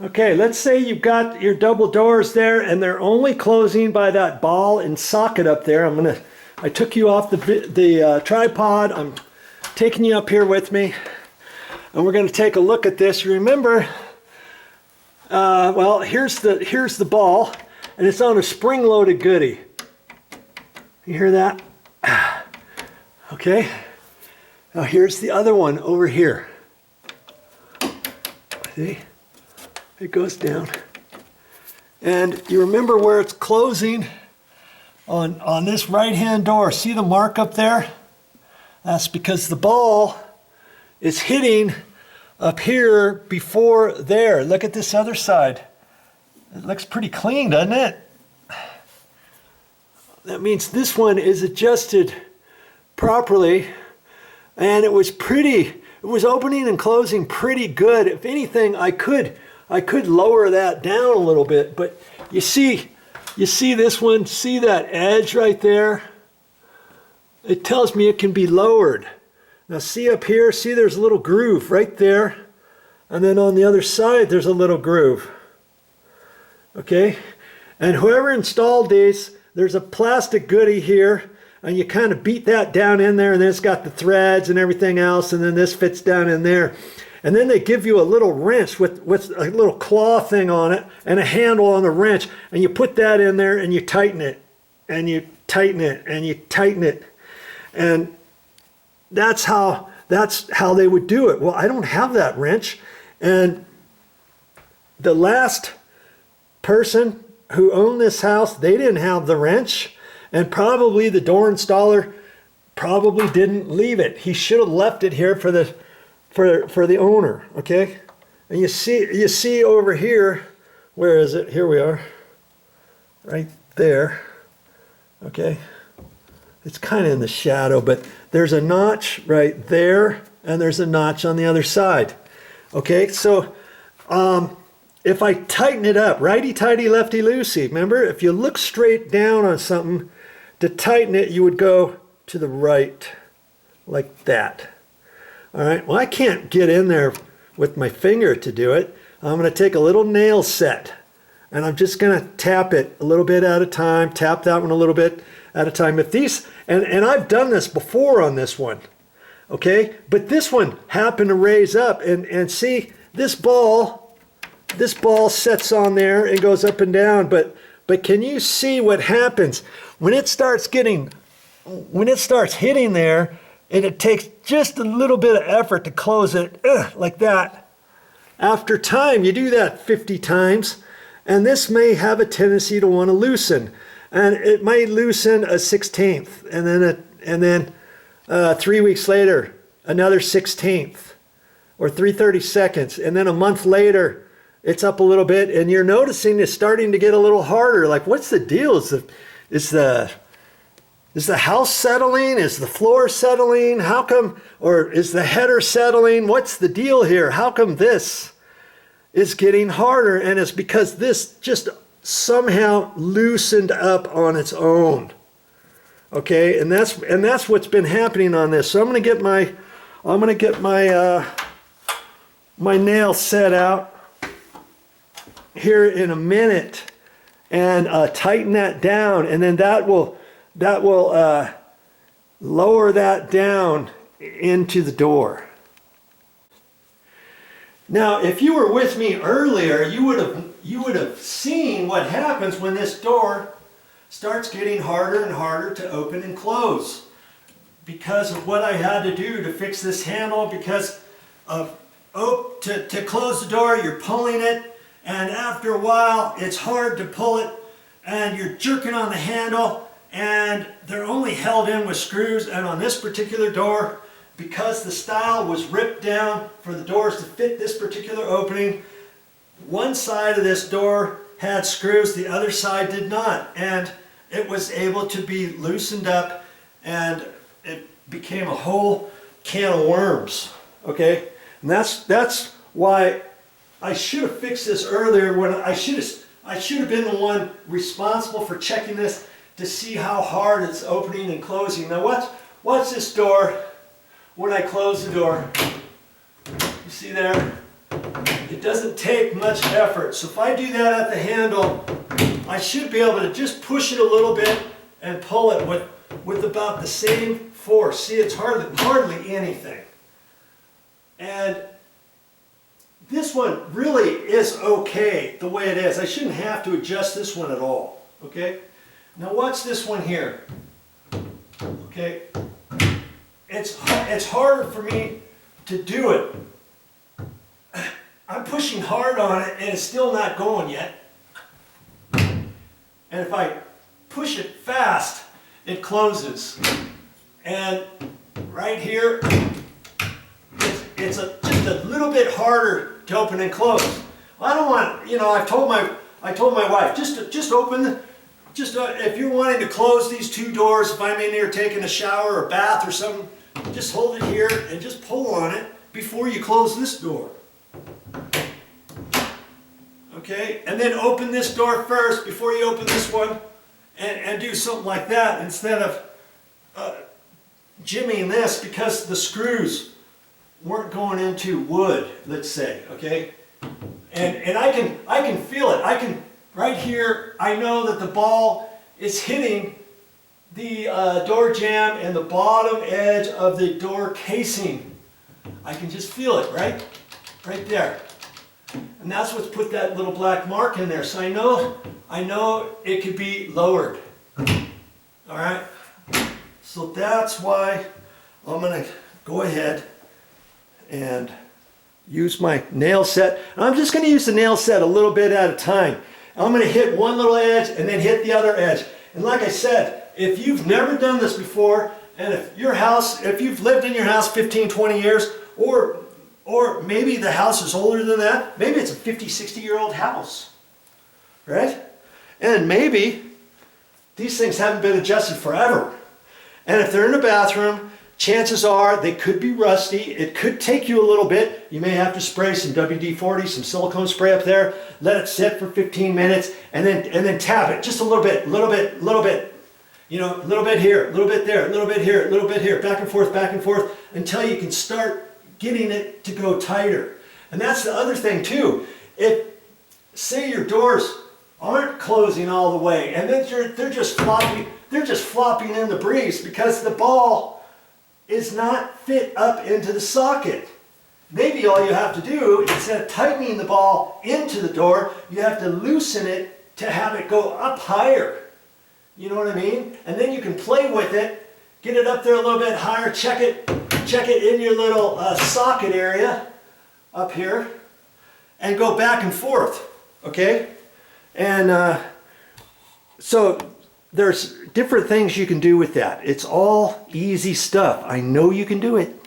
Okay, let's say you've got your double doors there and they're only closing by that ball and socket up there. I took you off the tripod. I'm taking you up here with me and we're going to take a look at this. You remember, well, here's the ball and it's on a spring-loaded goodie. You hear that? Okay. Now here's the other one over here. See? It goes down. And you remember where it's closing on this right-hand door. See the mark up there? That's because the ball is hitting up here before there. Look at this other side. It looks pretty clean, doesn't it? That means this one is adjusted properly, and it was opening and closing pretty good. If anything, I could lower that down a little bit, but you see this one, see that edge right there? It tells me it can be lowered. Now see up here, see there's a little groove right there, and then on the other side there's a little groove. Okay, and whoever installed these, there's a plastic goodie here, and you kind of beat that down in there, and then it's got the threads and everything else, and then this fits down in there. And then they give you a little wrench with a little claw thing on it and a handle on the wrench, and you put that in there and you tighten it, and you tighten it, and you tighten it. And that's how they would do it. Well, I don't have that wrench, and the last person who owned this house, they didn't have the wrench, and probably the door installer probably didn't leave it. He should have left it here for the owner. Okay, and you see over here, where is it? Here we are, right there. Okay, it's kind of in the shadow, but there's a notch right there, and there's a notch on the other side. Okay, so if I tighten it up, righty-tighty, lefty-loosey, remember, if you look straight down on something, to tighten it, you would go to the right, like that. All right, well, I can't get in there with my finger to do it. I'm going to take a little nail set, and I'm just going to tap it a little bit at a time, tap that one a little bit at a time. If these, and I've done this before on this one, okay, but this one happened to raise up, and see, this ball sets on there and goes up and down, but can you see what happens when it starts hitting there, and it takes just a little bit of effort to close it like that. After time, you do that 50 times, and this may have a tendency to want to loosen, and it might loosen a 1/16, and then 3 weeks later another 1/16, or 3/32, and then a month later it's up a little bit, and you're noticing it's starting to get a little harder. Like, what's the deal? Is the house settling? Is the floor settling? How come? Or is the header settling? What's the deal here? How come this is getting harder? And it's because this just somehow loosened up on it's own. Okay, and that's what's been happening on this. So I'm going to get my nail set out here in a minute and tighten that down, and then that will lower that down into the door. Now, if you were with me earlier, you would have seen what happens when this door starts getting harder and harder to open and close, because of what I had to do to fix this handle. Because of to close the door, you're pulling it, and after a while it's hard to pull it, and you're jerking on the handle, and they're only held in with screws. And on this particular door, because the style was ripped down for the doors to fit this particular opening, one side of this door had screws, the other side did not, and it was able to be loosened up, and it became a whole can of worms. Okay, and that's why I should have fixed this earlier. When I should have been the one responsible for checking this to see how hard it's opening and closing. Now watch this door when I close the door. You see there? It doesn't take much effort. So if I do that at the handle, I should be able to just push it a little bit and pull it with about the same force. See, it's hardly anything. And this one really is okay the way it is. I shouldn't have to adjust this one at all. Okay? Now watch this one here. Okay? It's harder for me to do it. I'm pushing hard on it and it's still not going yet. And if I push it fast, it closes. And right here, it's just a little bit harder to open and close. Well, I don't want, you know, I told my wife, just open, if you're wanting to close these two doors, if I'm in here taking a shower or bath or something, just hold it here and just pull on it before you close this door. Okay, and then open this door first before you open this one, and do something like that instead of jimmying this, because the screws weren't going into wood, let's say. Okay, and I can feel it. I can right here. I know that the ball is hitting the door jamb and the bottom edge of the door casing. I can just feel it right there. And that's what's put that little black mark in there. So I know it could be lowered. All right. So that's why I'm going to go ahead and use my nail set. And I'm just going to use the nail set a little bit at a time. I'm going to hit one little edge and then hit the other edge. And like I said, if you've never done this before, and if you've lived in your house 15, 20 years, or maybe the house is older than that. Maybe it's a 50, 60-year-old house, right? And maybe these things haven't been adjusted forever. And if they're in a bathroom, chances are they could be rusty. It could take you a little bit. You may have to spray some WD-40, some silicone spray up there. Let it sit for 15 minutes, and then tap it just a little bit. You know, a little bit here, a little bit there, a little bit here, a little bit here, back and forth, until you can start getting it to go tighter. And that's the other thing too. If, say your doors aren't closing all the way, and then they're just flopping in the breeze because the ball is not fit up into the socket. Maybe all you have to do, instead of tightening the ball into the door, you have to loosen it to have it go up higher. You know what I mean? And then you can play with it, get it up there a little bit higher, check it in your little socket area up here, and go back and forth, okay? And so there's different things you can do with that. It's all easy stuff. I know you can do it.